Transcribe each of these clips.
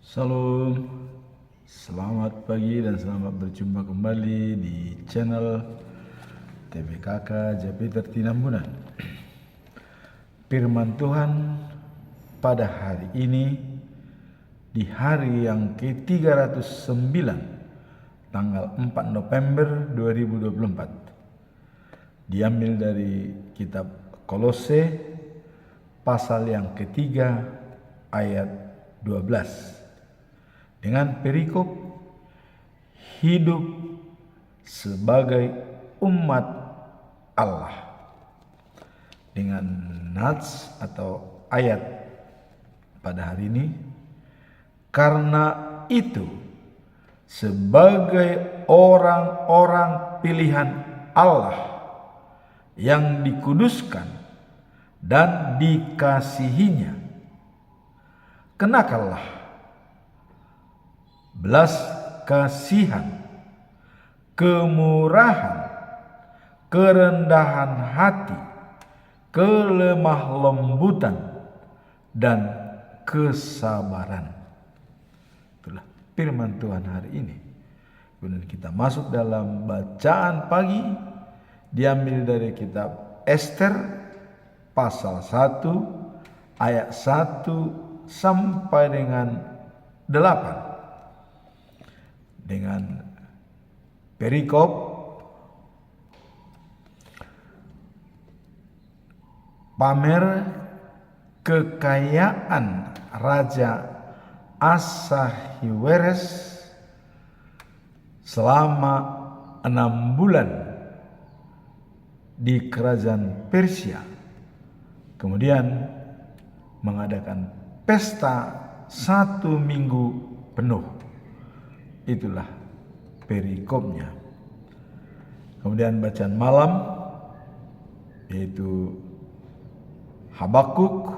Salam, selamat pagi dan selamat berjumpa kembali di channel TBKK Jupiter Tinambunan. Firman Tuhan pada hari ini di hari yang ke-309 tanggal 4 November 2024 diambil dari kitab Kolose pasal yang ketiga ayat 12 dengan perikop hidup sebagai umat Allah, dengan nats atau ayat pada hari ini. Karena itu sebagai orang-orang pilihan Allah yang dikuduskan dan dikasihinya, kenakanlah belas kasihan, kemurahan, kerendahan hati, kelemah lembutan, dan kesabaran. Itulah firman Tuhan hari ini. Kemudian kita masuk dalam bacaan pagi diambil dari kitab Ester pasal 1 ayat 1 sampai dengan 8 dengan perikop pamer kekayaan Raja Ahasweros selama 6 bulan di kerajaan Persia, kemudian mengadakan pesta 1 minggu penuh. Itulah perikopnya. Kemudian bacaan malam yaitu Habakuk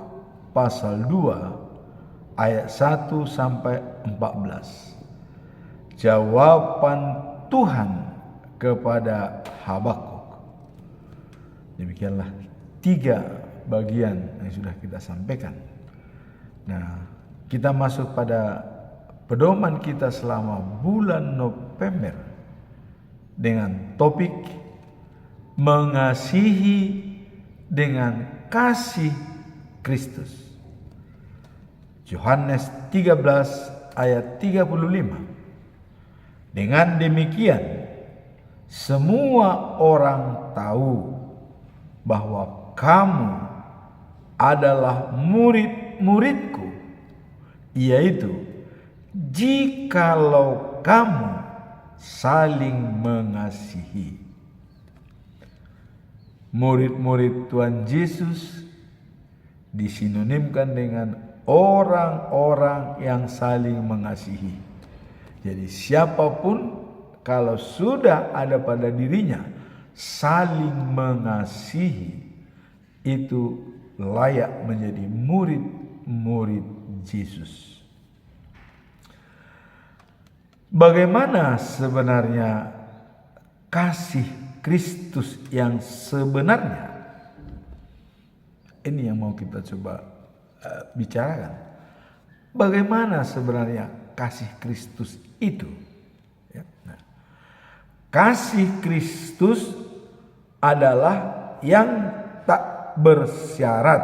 pasal 2 ayat 1 sampai 14. Jawaban Tuhan kepada Habakuk. Demikianlah 3 bagian yang sudah kita sampaikan. Nah, kita masuk pada pedoman kita selama bulan November dengan topik mengasihi dengan kasih Kristus. Yohanes 13 ayat 35. Dengan demikian semua orang tahu bahwa kamu adalah murid-muridku, yaitu jikalau kamu saling mengasihi. Murid-murid Tuhan Yesus disinonimkan dengan orang-orang yang saling mengasihi. Jadi siapapun kalau sudah ada pada dirinya saling mengasihi, itu layak menjadi murid-murid Yesus. Bagaimana sebenarnya kasih Kristus yang sebenarnya? Ini yang mau kita coba bicarakan. Bagaimana sebenarnya kasih Kristus itu? Ya, nah, kasih Kristus adalah yang tak bersyarat,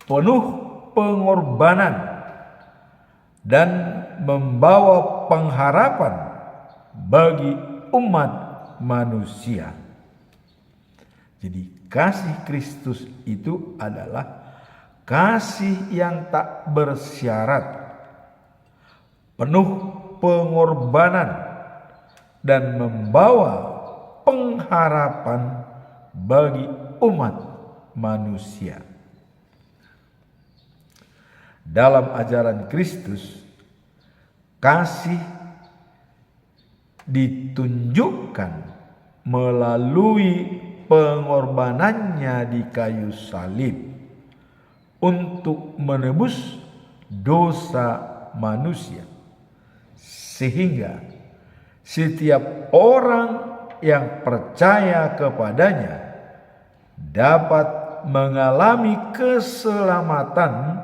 penuh pengorbanan, dan membawa pengharapan bagi umat manusia. Jadi kasih Kristus itu adalah kasih yang tak bersyarat, penuh pengorbanan, dan membawa pengharapan bagi umat manusia. Dalam ajaran Kristus, kasih ditunjukkan melalui pengorbanannya di kayu salib untuk menebus dosa manusia, sehingga setiap orang yang percaya kepadanya dapat mengalami keselamatan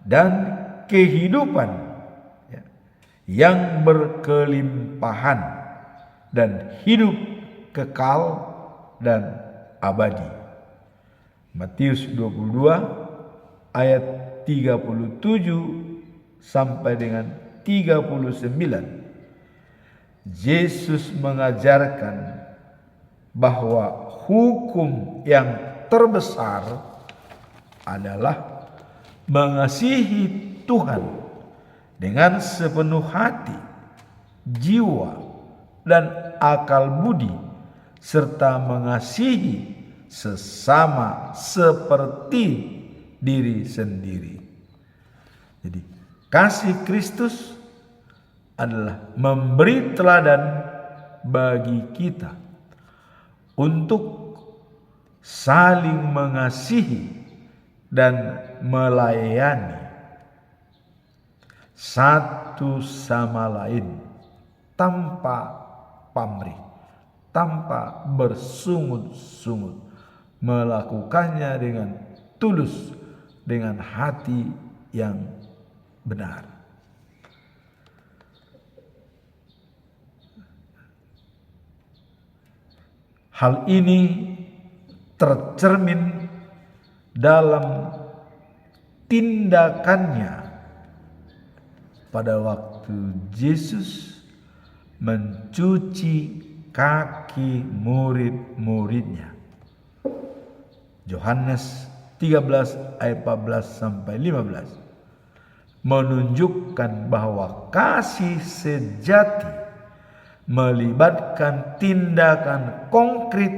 dan kehidupan ya, yang berkelimpahan dan hidup kekal dan abadi. Matius 22 ayat 37 sampai dengan 39. Yesus mengajarkan bahwa hukum yang terbesar adalah mengasihi Tuhan dengan sepenuh hati, jiwa, dan akal budi, serta mengasihi sesama seperti diri sendiri. Jadi kasih Kristus adalah memberi teladan bagi kita untuk saling mengasihi dan melayani satu sama lain tanpa pamrih, tanpa bersungut-sungut, melakukannya dengan tulus, dengan hati yang benar. Hal ini tercermin dalam tindakannya pada waktu Yesus mencuci kaki murid-muridnya. Yohanes 13 ayat 14 sampai 15 menunjukkan bahwa kasih sejati melibatkan tindakan konkret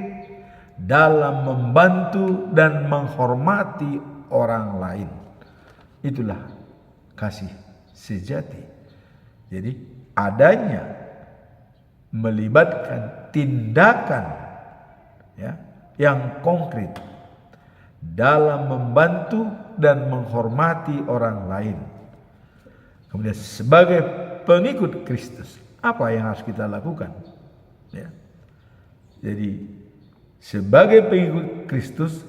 dalam membantu dan menghormati orang lain. Itulah kasih sejati. Jadi adanya melibatkan tindakan ya, yang konkret dalam membantu dan menghormati orang lain. Kemudian sebagai pengikut Kristus, apa yang harus kita lakukan? Ya. Jadi sebagai pengikut Kristus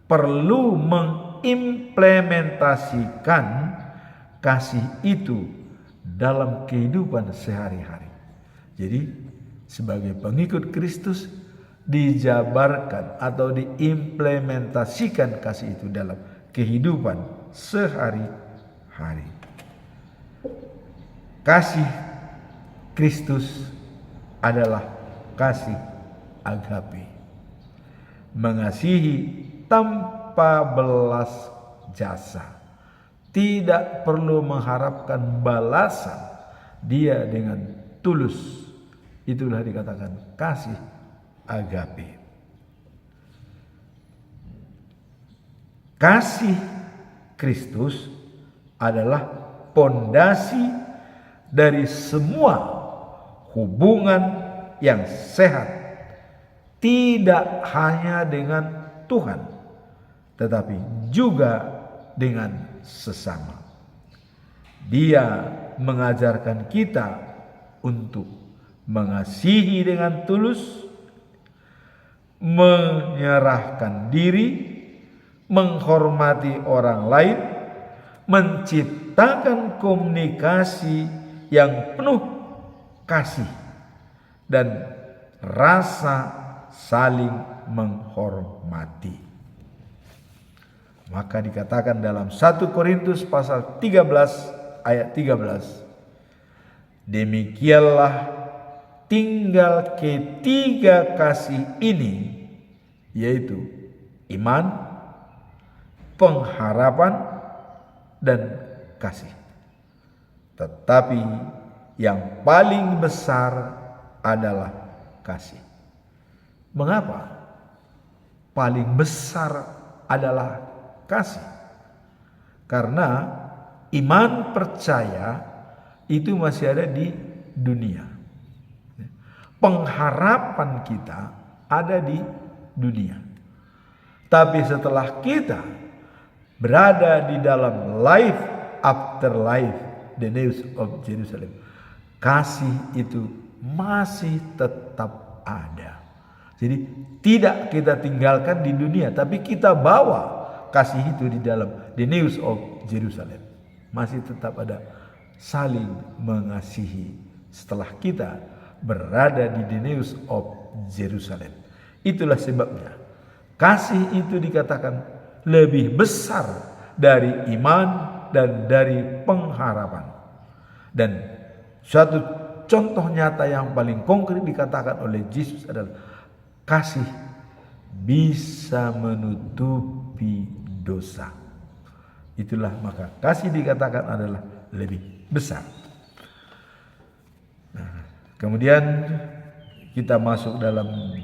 perlu mengimplementasikan kasih itu dalam kehidupan sehari-hari. Jadi sebagai pengikut Kristus dijabarkan atau diimplementasikan kasih itu dalam kehidupan sehari-hari. Kasih Kristus adalah kasih agape, mengasihi tanpa belas jasa, tidak perlu mengharapkan balasan, dia dengan tulus. Itulah dikatakan kasih agape. Kasih Kristus adalah pondasi dari semua hubungan yang sehat, tidak hanya dengan Tuhan, tetapi juga dengan sesama. Dia mengajarkan kita untuk mengasihi dengan tulus, menyerahkan diri, menghormati orang lain, menciptakan komunikasi yang penuh kasih dan rasa saling menghormati. Maka dikatakan dalam 1 Korintus pasal 13 ayat 13, demikianlah tinggal ketiga kasih ini, yaitu iman, pengharapan, dan kasih. Tetapi yang paling besar adalah kasih. Mengapa paling besar adalah kasih? Karena iman percaya itu masih ada di dunia. Pengharapan kita ada di dunia. Tapi setelah kita berada di dalam life after life, the news of Jerusalem, kasih itu masih tetap ada. Jadi tidak kita tinggalkan di dunia, tapi kita bawa kasih itu di dalam the news of Jerusalem. masih tetap ada saling mengasihi setelah kita berada di the news of Jerusalem. Itulah sebabnya kasih itu dikatakan lebih besar dari iman dan dari pengharapan. Dan suatu contoh nyata yang paling konkret dikatakan oleh Yesus adalah kasih bisa menutupi dosa. Itulah maka kasih dikatakan adalah lebih besar. Nah, kemudian kita masuk dalam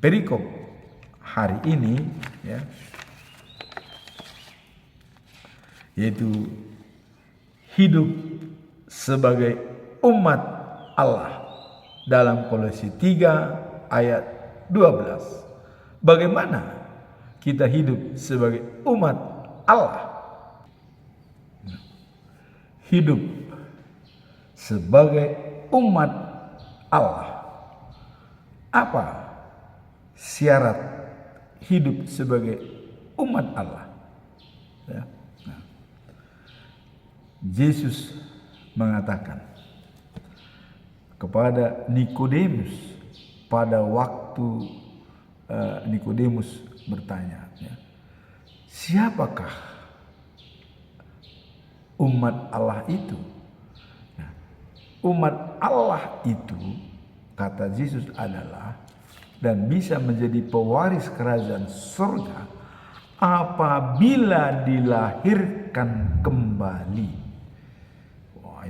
perikop hari ini, ya, yaitu hidup sebagai umat Allah dalam Kolose 3 ayat 12. Bagaimana kita hidup sebagai umat Allah? Hidup sebagai umat Allah. Apa syarat hidup sebagai umat Allah? Ya. Nah, Yesus mengatakan kepada Nikodemus pada waktu Nikodemus bertanya, ya, siapakah umat Allah itu? Nah, umat Allah itu, kata Yesus, adalah dan bisa menjadi pewaris kerajaan surga apabila dilahirkan kembali. Wah,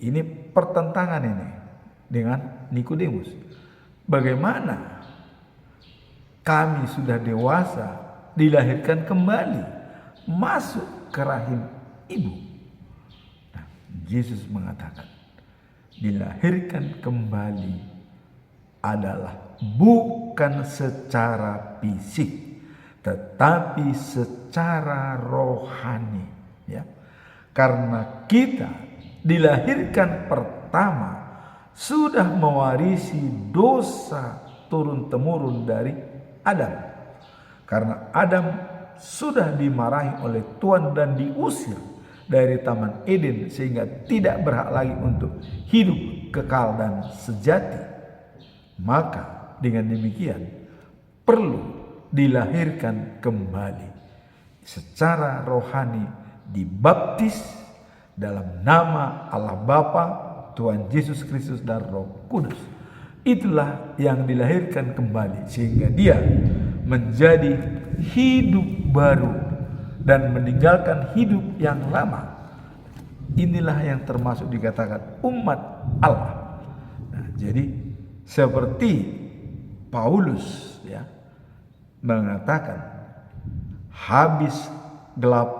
ini pertentangan ini dengan Nikodemus. Bagaimana kami sudah dewasa dilahirkan kembali masuk ke rahim ibu? Nah, Yesus mengatakan dilahirkan kembali adalah bukan secara fisik tetapi secara rohani, ya. Karena kita dilahirkan pertama sudah mewarisi dosa turun-temurun dari Adam. Karena Adam sudah dimarahi oleh Tuhan dan diusir dari Taman Eden sehingga tidak berhak lagi untuk hidup kekal dan sejati. Maka dengan demikian perlu dilahirkan kembali secara rohani, dibaptis dalam nama Allah Bapa, Tuhan Yesus Kristus dan Roh Kudus. Itulah yang dilahirkan kembali sehingga dia menjadi hidup baru dan meninggalkan hidup yang lama. Inilah yang termasuk dikatakan umat Allah. Nah, jadi seperti Paulus, ya, mengatakan habis gelap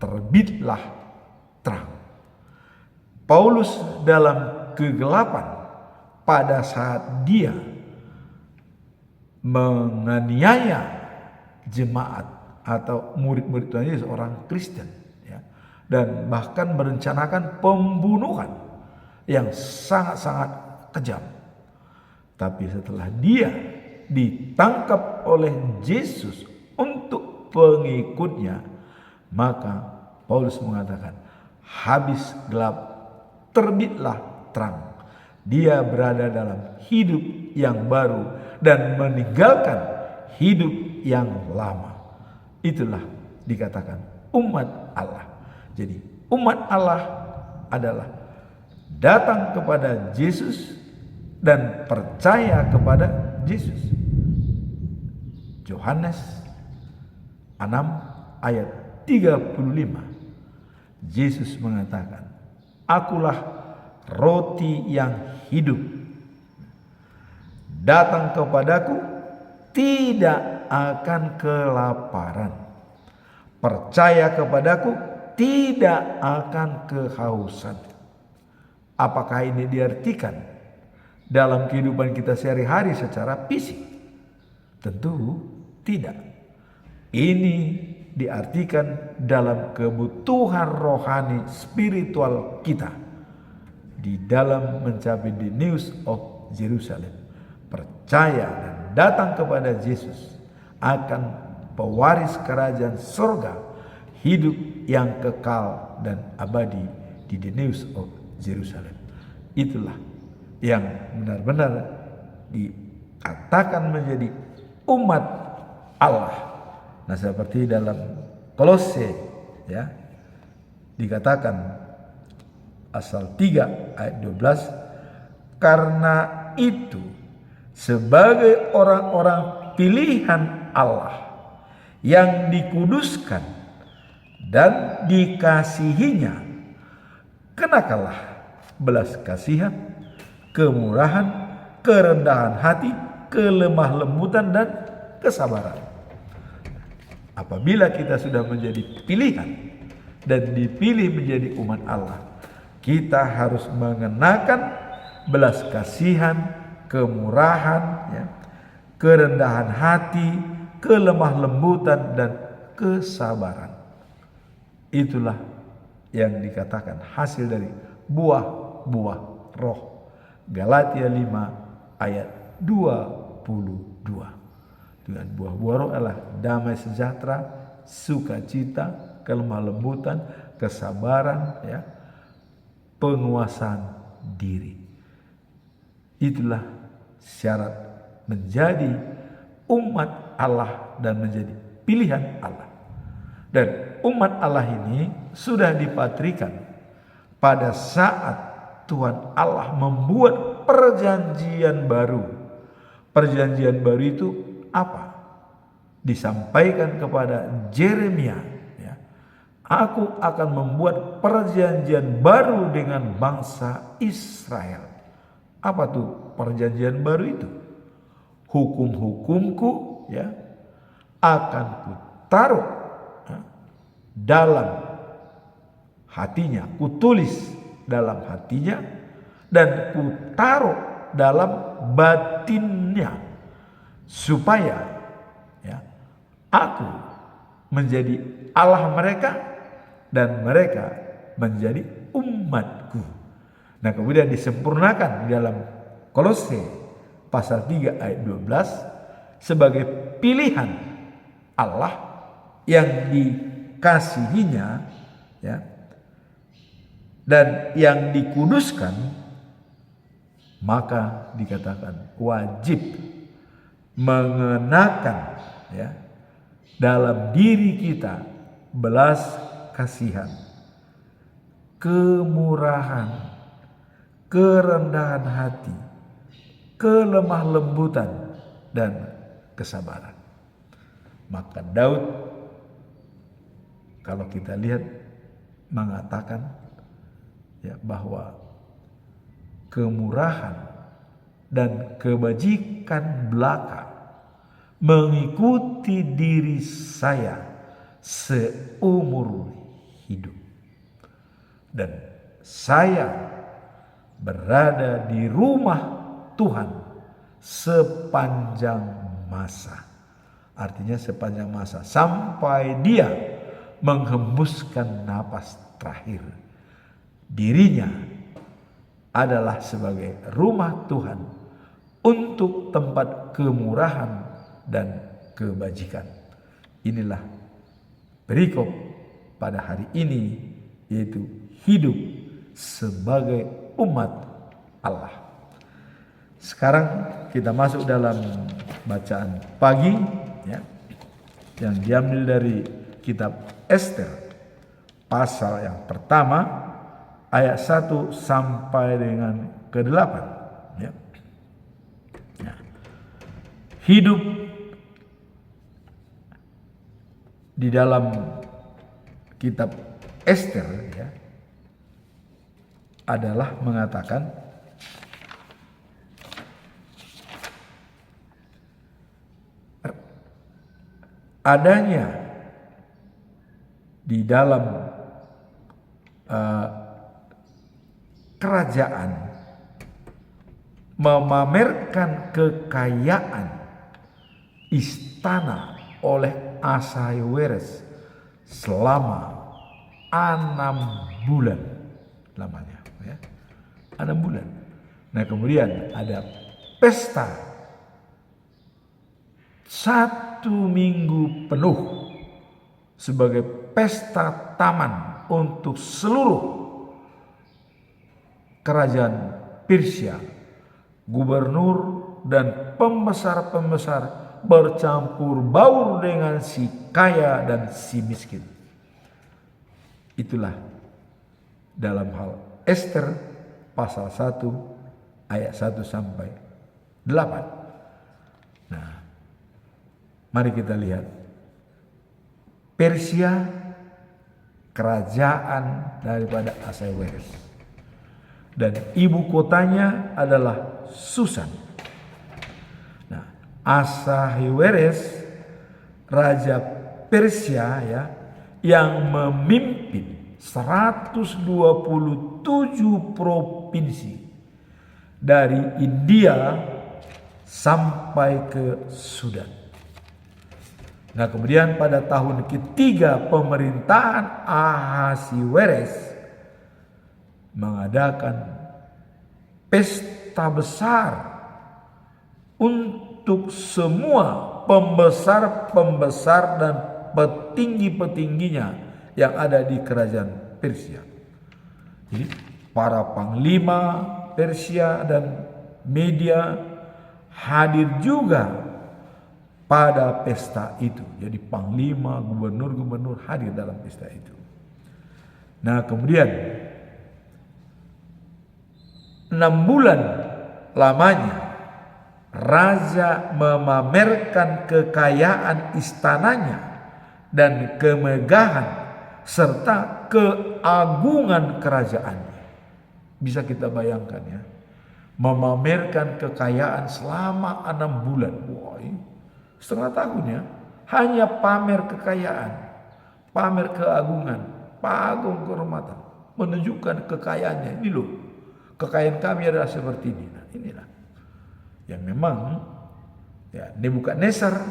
terbitlah terang. Paulus dalam kegelapan pada saat dia menganiaya jemaat atau murid-murid Tuhan Yesus, orang Kristen, ya, dan bahkan merencanakan pembunuhan yang sangat-sangat kejam. Tapi setelah dia ditangkap oleh Yesus untuk pengikutnya, maka Paulus mengatakan habis gelap terbitlah terang. Dia berada dalam hidup yang baru dan meninggalkan hidup yang lama. Itulah dikatakan umat Allah. Jadi umat Allah adalah datang kepada Yesus dan percaya kepada Yesus. Yohanes 6 ayat 35. Yesus mengatakan, "Akulah roti yang hidup. Datang kepadaku tidak akan kelaparan. Percaya kepadaku tidak akan kehausan." Apakah ini diartikan dalam kehidupan kita sehari-hari secara fisik? Tentu tidak. Ini diartikan dalam kebutuhan rohani spiritual kita di dalam mencapai the news of Jerusalem. Percaya dan datang kepada Yesus akan pewaris kerajaan surga, hidup yang kekal dan abadi di the New Jerusalem. Itulah yang benar-benar dikatakan menjadi umat Allah. Nah, seperti dalam Kolose ya, dikatakan pasal 3 ayat 12, karena itu sebagai orang-orang pilihan Allah yang dikuduskan dan dikasihinya, kenakanlah belas kasihan, kemurahan, kerendahan hati, kelemah lembutan dan kesabaran. Apabila kita sudah menjadi pilihan dan dipilih menjadi umat Allah, kita harus mengenakan belas kasihan, kemurahan, ya, kerendahan hati, kelemah lembutan dan kesabaran. Itulah yang dikatakan hasil dari buah-buah roh. Galatia 5 ayat 22. Dengan buah-buah roh adalah damai sejahtera, sukacita, kelemah lembutan, kesabaran, ya, penguasaan diri. Itulah syarat menjadi umat Allah dan menjadi pilihan Allah. Dan umat Allah ini sudah dipatrikan pada saat Tuhan Allah membuat perjanjian baru. Perjanjian baru itu apa? Disampaikan kepada Yeremia, ya, aku akan membuat perjanjian baru dengan bangsa Israel. Apa tuh perjanjian baru itu? Hukum-hukumku, ya, akan kutaruh, ya, dalam hatinya, kutulis dalam hatinya, dan kutaruh dalam batinnya, supaya, ya, aku menjadi Allah mereka dan mereka menjadi umatku. Nah, kemudian disempurnakan di dalam Kolose pasal 3 ayat 12 sebagai pilihan Allah yang dikasihinya, ya, dan yang dikuduskan, maka dikatakan wajib mengenakan, ya, dalam diri kita belas kasihan, kemurahan, kerendahan hati, kelemah lembutan dan kesabaran. Maka Daud, kalau kita lihat, mengatakan, ya, bahwa kemurahan dan kebajikan belaka mengikuti diri saya seumur hidup, dan saya berada di rumah Tuhan sepanjang masa. Artinya sepanjang masa sampai dia menghembuskan napas terakhir. Dirinya adalah sebagai rumah Tuhan untuk tempat kemurahan dan kebajikan. Inilah perikop pada hari ini, yaitu hidup sebagai umat Allah. Sekarang kita masuk dalam bacaan pagi, ya, yang diambil dari kitab Ester pasal yang pertama ayat 1 sampai dengan ke-8, ya. Nah, hidup di dalam kitab Ester, ya, adalah mengatakan adanya di dalam kerajaan memamerkan kekayaan istana oleh Ahasuerus selama 6 bulan lamanya, ya, 6 bulan. Nah, kemudian ada pesta 1 minggu penuh sebagai pesta taman untuk seluruh kerajaan Persia. Gubernur dan pembesar-pembesar bercampur baur dengan si kaya dan si miskin. Itulah dalam hal Ester pasal 1 ayat 1 sampai 8. Nah, mari kita lihat. Persia kerajaan daripada Ahasweros, dan ibu kotanya adalah Susan. Nah, Ahasweros raja Persia ya, yang memimpin 127 provinsi dari India sampai ke Sudan. Nah, kemudian pada tahun ketiga pemerintahan Ahasweros mengadakan pesta besar untuk semua pembesar-pembesar dan petinggi-petingginya yang ada di kerajaan Persia. Jadi para panglima Persia dan media hadir juga pada pesta itu. Jadi panglima, gubernur-gubernur hadir dalam pesta itu. Nah, kemudian 6 bulan lamanya raja memamerkan kekayaan istananya dan kemegahan serta keagungan kerajaannya. Bisa kita bayangkan ya, memamerkan kekayaan selama 6 bulan. Wah, setengah tahun ya, hanya pamer kekayaan, pamer keagungan, pagung kehormatan, menunjukkan kekayaannya. Ini loh, kekayaan kami adalah seperti ini. Nah, inilah yang memang ya, Nebukadnezar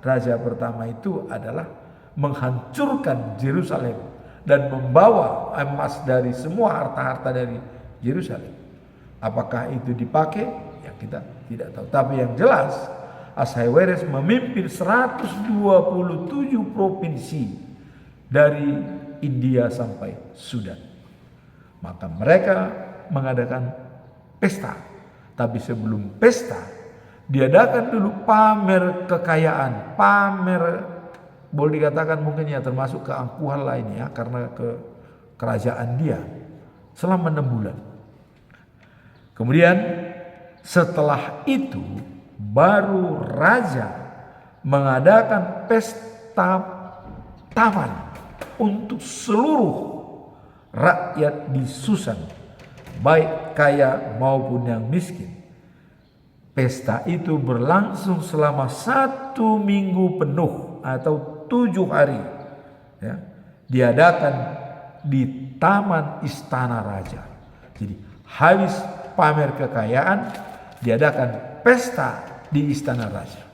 raja pertama itu adalah menghancurkan Yerusalem dan membawa emas dari semua harta-harta dari Yerusalem. Apakah itu dipakai? Ya, kita tidak tahu. Tapi yang jelas Ahasweros memimpin 127 provinsi dari India sampai Sudan. Maka mereka mengadakan pesta. Tapi sebelum pesta, diadakan dulu pamer kekayaan, pamer boleh dikatakan mungkin ya termasuk keangkuhan lainnya karena kerajaan dia selama 6 bulan. Kemudian setelah itu baru raja mengadakan pesta taman untuk seluruh rakyat di Susan, baik kaya maupun yang miskin. Pesta itu berlangsung selama 1 minggu penuh atau 7 hari ya, diadakan di taman istana raja. Jadi habis pamer kekayaan, diadakan pesta di istana raja.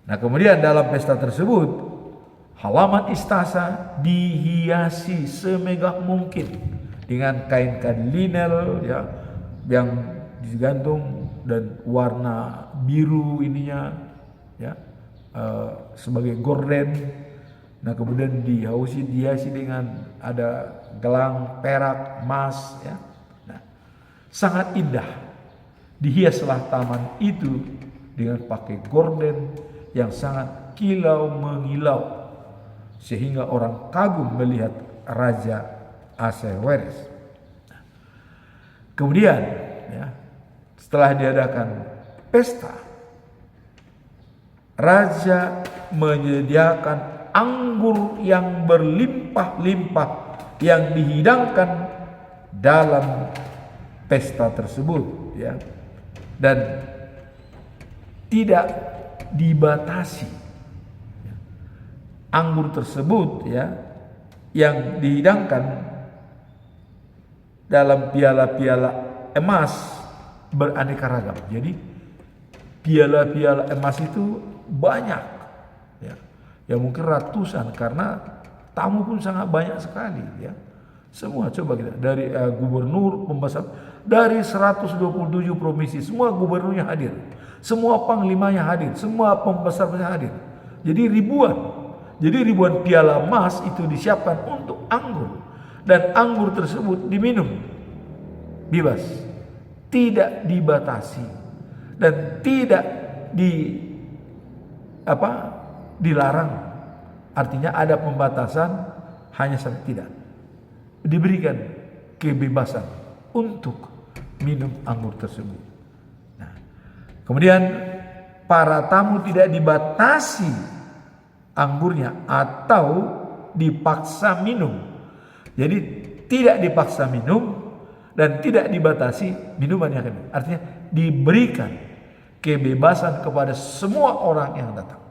Nah, kemudian dalam pesta tersebut halaman istana dihiasi semegah mungkin dengan kain-kain linel ya, yang digantung dan warna biru ininya ya, sebagai gorden. Nah, kemudian dihiasi dengan ada gelang perak, emas ya. Nah, sangat indah. Dihiaslah taman itu dengan pakai gorden yang sangat kilau mengilau sehingga orang kagum melihat Raja Ahasweros. Kemudian ya, setelah diadakan pesta, raja menyediakan anggur yang berlimpah-limpah yang dihidangkan dalam pesta tersebut ya, dan tidak dibatasi. Anggur tersebut ya, yang dihidangkan dalam piala-piala emas beraneka ragam. Jadi piala-piala emas itu banyak ya, ya mungkin ratusan karena tamu pun sangat banyak sekali ya. Semua coba kita dari gubernur, pembesar dari 127 provinsi, semua gubernurnya hadir, semua panglimanya hadir, semua pembesarnya hadir. Jadi ribuan Jadi ribuan piala emas itu disiapkan untuk anggur, dan anggur tersebut diminum bebas, tidak dibatasi dan tidak dilarang. Artinya ada pembatasan, hanya sampai tidak diberikan kebebasan untuk minum anggur tersebut. Nah, kemudian para tamu tidak dibatasi anggurnya atau dipaksa minum. Jadi tidak dipaksa minum dan tidak dibatasi minuman yang akan minum. Artinya diberikan kebebasan kepada semua orang yang datang.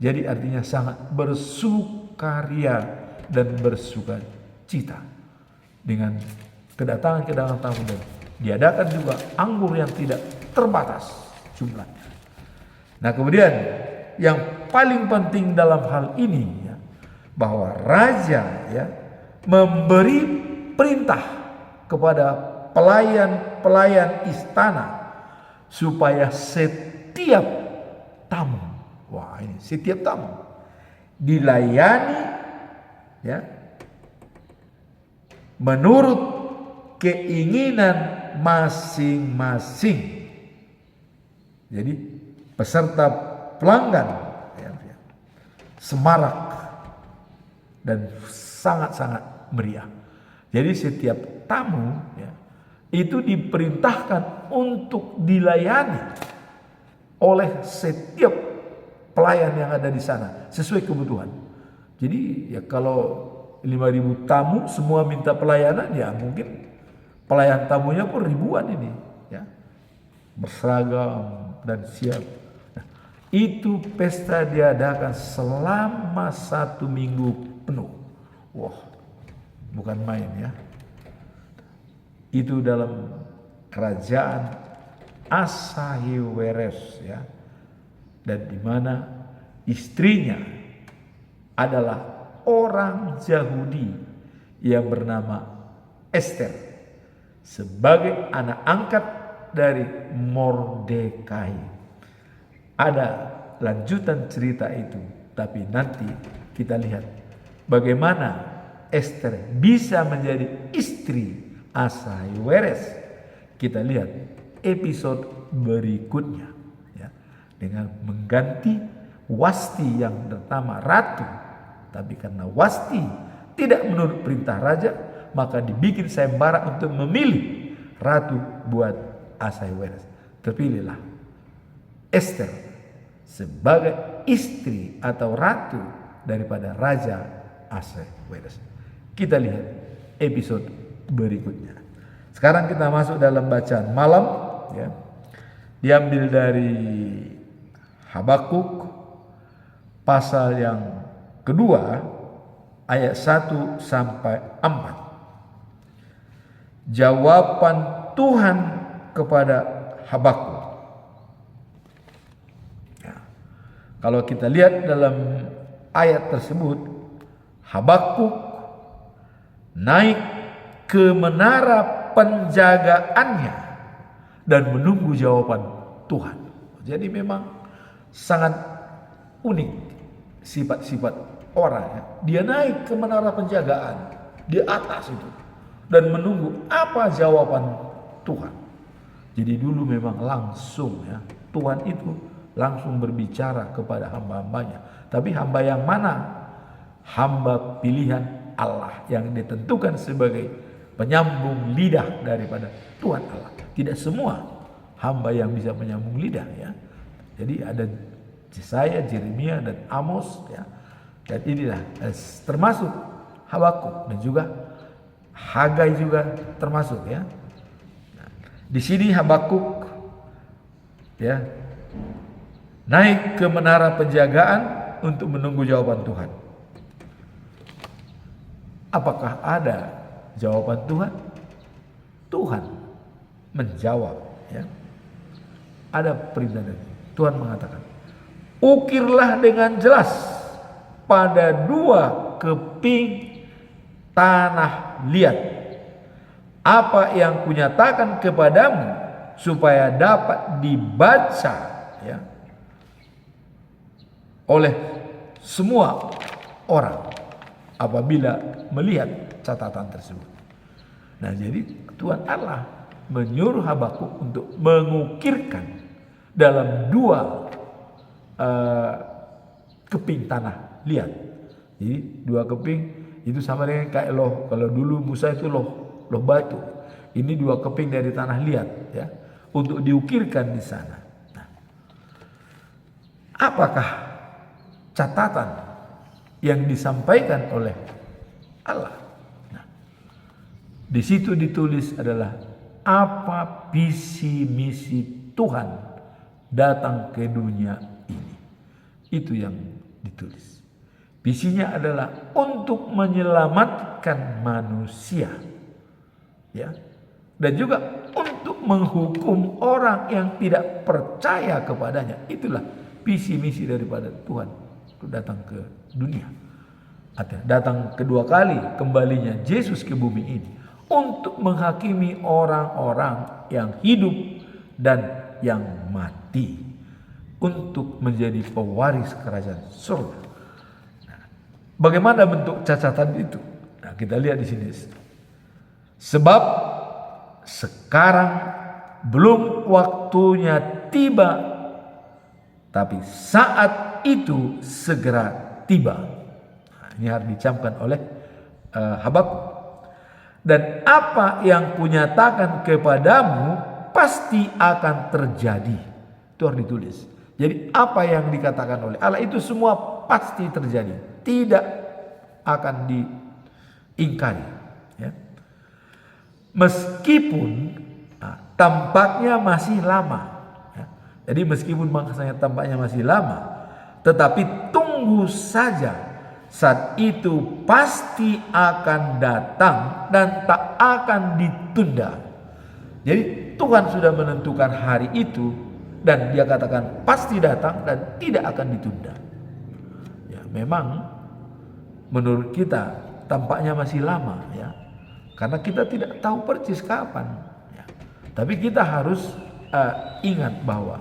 Jadi artinya sangat bersukaria dan bersukacita dengan kedatangan tamu, dan diadakan juga anggur yang tidak terbatas jumlahnya. Nah, kemudian yang paling penting dalam hal ini ya, bahwa raja ya memberi perintah kepada pelayan-pelayan istana supaya setiap tamu, setiap tamu dilayani ya menurut keinginan masing-masing. Jadi peserta pelanggan ya, semarak dan sangat-sangat meriah. Jadi setiap tamu ya, itu diperintahkan untuk dilayani oleh setiap pelayan yang ada di sana sesuai kebutuhan. Jadi ya kalau 5.000 tamu semua minta pelayanan, ya mungkin pelayan tamunya pun ribuan ini ya, berseragam dan siap. Nah, itu pesta diadakan selama 1 minggu penuh. Wah, bukan main ya. Itu dalam kerajaan Ahasuerus ya, dan di mana istrinya adalah orang Yahudi yang bernama Esther sebagai anak angkat dari Mordekai. Ada lanjutan cerita itu, tapi nanti kita lihat bagaimana Esther bisa menjadi istri Ahasuerus. Kita lihat episode berikutnya ya, dengan mengganti Wasti yang pertama ratu. Tapi karena Wasti tidak menurut perintah raja, maka dibikin sayembara untuk memilih ratu buat Ahasuerus. Terpilihlah Esther sebagai istri atau ratu daripada raja Ahasuerus. Kita lihat episode berikutnya. Sekarang kita masuk dalam bacaan malam ya. Diambil dari Habakuk pasal yang kedua ayat 1 sampai 4. Jawaban Tuhan kepada Habakuk. Ya. Kalau kita lihat dalam ayat tersebut, Habakuk naik ke menara penjagaannya dan menunggu jawaban Tuhan. Jadi memang sangat unik sifat-sifat orang ya. Dia naik ke menara penjagaan di atas itu dan menunggu apa jawaban Tuhan. Jadi dulu memang langsung ya, Tuhan itu langsung berbicara kepada hamba-hambanya. Tapi hamba yang mana? Hamba pilihan Allah yang ditentukan sebagai penyambung lidah daripada Tuhan Allah. Tidak semua hamba yang bisa menyambung lidah ya. Jadi ada Yesaya, Yeremia dan Amos ya. Dan inilah termasuk Habakuk dan juga Hagai juga termasuk ya. Nah, di sini Habakuk ya naik ke menara penjagaan untuk menunggu jawaban Tuhan. Apakah ada jawaban Tuhan? Tuhan menjawab ya. Ada perintah dari Tuhan mengatakan, ukirlah dengan jelas pada 2 keping tanah liat apa yang kunyatakan kepadamu, supaya dapat dibaca ya oleh semua orang apabila melihat catatan tersebut. Nah, jadi Tuhan Allah menyuruh Habakuk untuk mengukirkan dalam 2 keping tanah liat. Jadi 2 keping itu sama dengan kayak loh. Kalau dulu Musa itu loh batu. Ini 2 keping dari tanah liat, ya, untuk diukirkan di sana. Nah, apakah catatan yang disampaikan oleh Allah? Nah, di situ ditulis adalah apa visi misi Tuhan datang ke dunia ini. Itu yang ditulis. Visinya adalah untuk menyelamatkan manusia, ya, dan juga untuk menghukum orang yang tidak percaya kepadanya. Itulah visi misi daripada Tuhan itu datang ke dunia. Datang kedua kali kembalinya Yesus ke bumi ini untuk menghakimi orang-orang yang hidup dan yang mati, untuk menjadi pewaris kerajaan surga. Nah, bagaimana bentuk catatan itu? Nah, kita lihat di sini. Sebab sekarang belum waktunya tiba, tapi saat itu segera tiba. Nah, ini harus dicamkan oleh Habakuk. Dan apa yang kunyatakan kepadamu pasti akan terjadi. Itu harus ditulis. Jadi apa yang dikatakan oleh Allah itu semua pasti terjadi, tidak akan diingkari, ya. Meskipun tampaknya masih lama, ya. Jadi meskipun maksudnya tampaknya masih lama, tetapi tunggu saja, saat itu pasti akan datang dan tak akan ditunda. Jadi Tuhan sudah menentukan hari itu dan Dia katakan pasti datang dan tidak akan ditunda. Ya, memang menurut kita tampaknya masih lama, ya, karena kita tidak tahu persis kapan, ya. Tapi kita harus ingat bahwa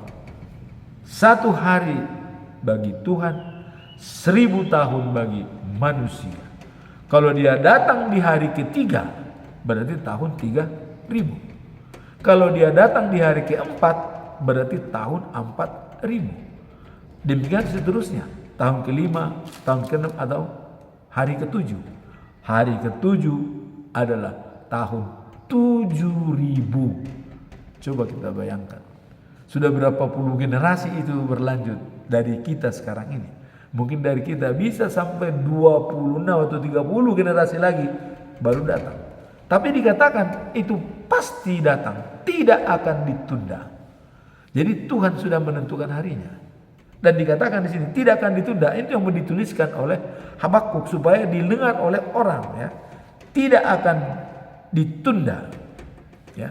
1 hari bagi Tuhan 1000 tahun bagi manusia. Kalau Dia datang di hari ketiga, berarti tahun 3000. Kalau Dia datang di hari keempat, berarti tahun 4000. Demikian seterusnya. Tahun kelima, tahun keenam, atau hari ketujuh. Hari ketujuh adalah tahun 7000. Coba kita bayangkan. Sudah berapa puluh generasi itu berlanjut dari kita sekarang ini. Mungkin dari kita bisa sampai 26 atau 30 generasi lagi baru datang. Tapi dikatakan itu pasti datang, tidak akan ditunda. Jadi Tuhan sudah menentukan harinya. Dan dikatakan di sini tidak akan ditunda. Itu yang dituliskan oleh Habakuk supaya didengar oleh orang, ya. Tidak akan ditunda, ya.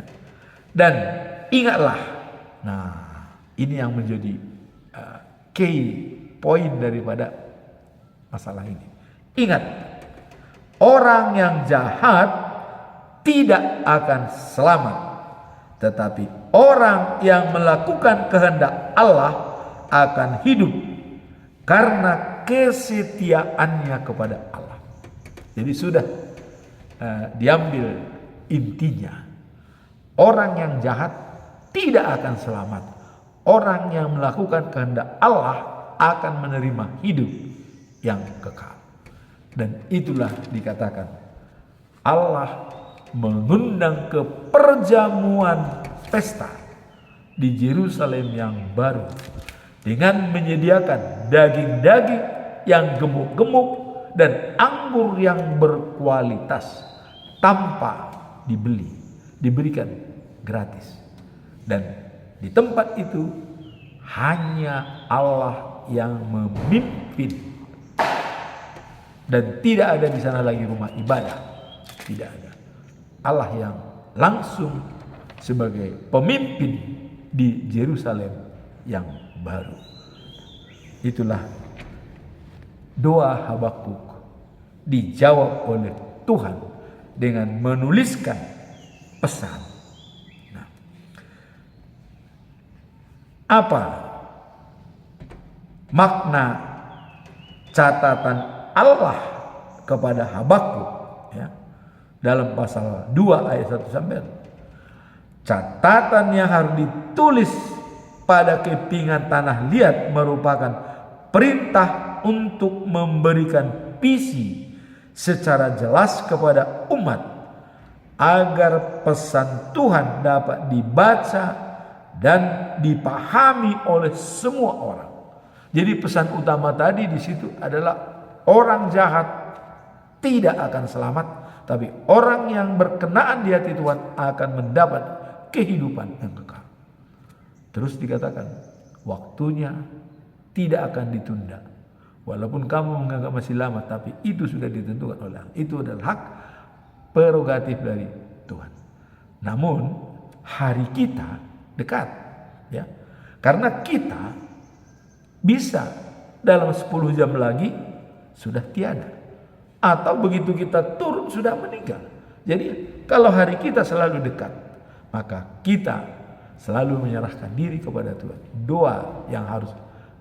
Dan ingatlah. Nah, ini yang menjadi key poin daripada masalah ini. Ingat, orang yang jahat tidak akan selamat, tetapi orang yang melakukan kehendak Allah akan hidup karena kesetiaannya kepada Allah. Jadi sudah diambil intinya. Orang yang jahat tidak akan selamat. Orang yang melakukan kehendak Allah akan menerima hidup yang kekal. Dan itulah dikatakan Allah mengundang ke perjamuan pesta di Yerusalem yang baru dengan menyediakan daging-daging yang gemuk-gemuk dan anggur yang berkualitas tanpa dibeli, diberikan gratis. Dan di tempat itu hanya Allah yang memimpin, dan tidak ada di sana lagi rumah ibadah, tidak ada. Allah yang langsung sebagai pemimpin di Yerusalem yang baru. Itulah doa Habakuk dijawab oleh Tuhan dengan menuliskan pesan. Nah, apa makna catatan Allah kepada Habakuk, ya, dalam pasal 2 ayat 1 sampai. Catatan yang harus ditulis pada kepingan tanah liat merupakan perintah untuk memberikan visi secara jelas kepada umat agar pesan Tuhan dapat dibaca dan dipahami oleh semua orang. Jadi pesan utama tadi di situ adalah orang jahat tidak akan selamat, tapi orang yang berkenaan di hati Tuhan akan mendapat kehidupan yang kekal. Terus dikatakan, waktunya tidak akan ditunda. Walaupun kamu menganggap masih lama, tapi itu sudah ditentukan oleh Allah. Itu adalah hak prerogatif dari Tuhan. Namun hari kita dekat, ya, karena kita bisa dalam 10 jam lagi sudah tiada, atau begitu kita turun sudah meninggal. Jadi kalau hari kita selalu dekat, maka kita selalu menyerahkan diri kepada Tuhan. Doa yang harus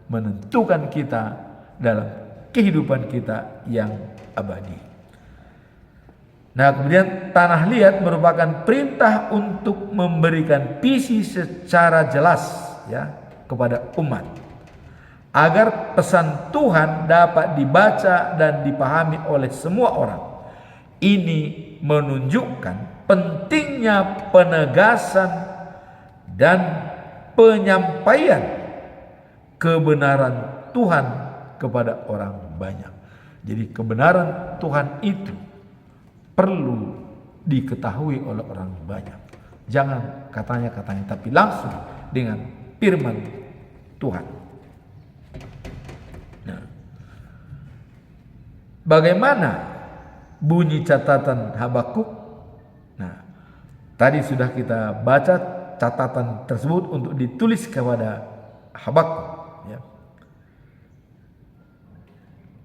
menentukan kita dalam kehidupan kita yang abadi. Nah, kemudian tanah liat merupakan perintah untuk memberikan visi secara jelas, ya, kepada umat agar pesan Tuhan dapat dibaca dan dipahami oleh semua orang. Ini menunjukkan pentingnya penegasan dan penyampaian kebenaran Tuhan kepada orang banyak. Jadi kebenaran Tuhan itu perlu diketahui oleh orang banyak. Jangan katanya, tapi langsung dengan firman Tuhan. Nah, bagaimana bunyi catatan Habakuk? Nah, tadi sudah kita baca catatan tersebut untuk ditulis kepada Habakuk, ya.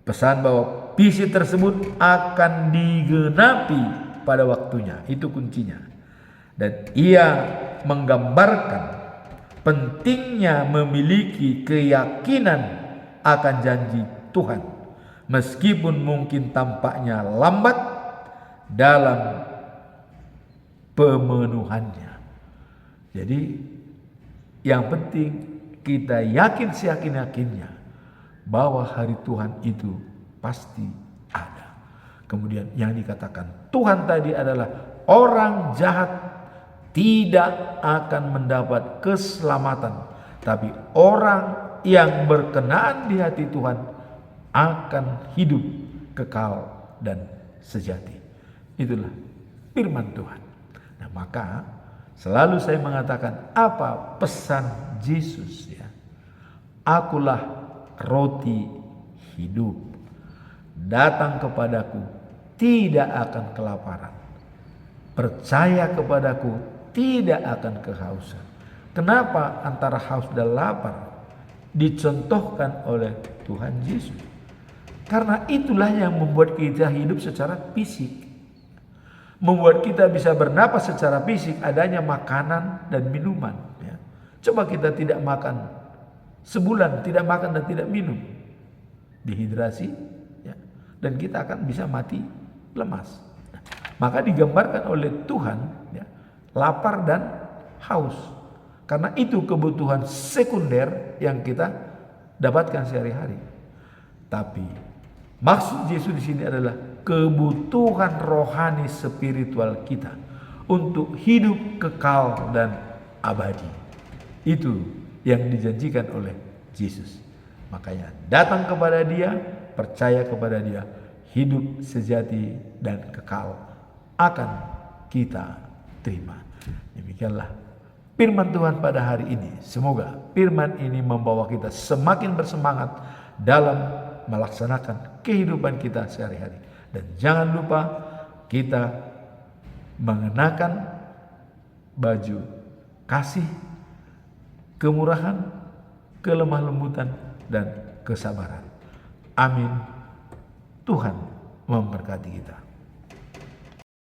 Pesan bahwa visi tersebut akan digenapi pada waktunya, itu kuncinya. Dan ia menggambarkan pentingnya memiliki keyakinan akan janji Tuhan, meskipun mungkin tampaknya lambat dalam pemenuhannya. Jadi yang penting kita yakin seyakin-yakinnya bahwa hari Tuhan itu pasti ada. Kemudian yang dikatakan Tuhan tadi adalah orang jahat tidak akan mendapat keselamatan, tapi orang yang berkenaan di hati Tuhan akan hidup kekal dan sejati. Itulah firman Tuhan. Nah, maka selalu saya mengatakan, apa pesan Yesus, ya? Akulah roti hidup. Datang kepadaku tidak akan kelaparan. Percaya kepadaku tidak akan kehausan. Kenapa antara haus dan lapar dicontohkan oleh Tuhan Yesus? Karena itulah yang membuat kita hidup secara fisik. Membuat kita bisa bernapas secara fisik adanya makanan dan minuman, ya. Coba kita tidak makan sebulan, tidak makan dan tidak minum, dehidrasi, ya, dan kita akan bisa mati lemas. Nah, maka digambarkan oleh Tuhan, ya, lapar dan haus, karena itu kebutuhan sekunder yang kita dapatkan sehari-hari. Tapi maksud Yesus di sini adalah kebutuhan rohani spiritual kita untuk hidup kekal dan abadi. Itu yang dijanjikan oleh Yesus. Makanya datang kepada Dia, percaya kepada Dia, hidup sejati dan kekal akan kita terima. Demikianlah firman Tuhan pada hari ini. Semoga firman ini membawa kita semakin bersemangat dalam melaksanakan kehidupan kita sehari-hari. Dan jangan lupa kita mengenakan baju kasih, kemurahan, kelemah lembutan, dan kesabaran. Amin. Tuhan memberkati kita.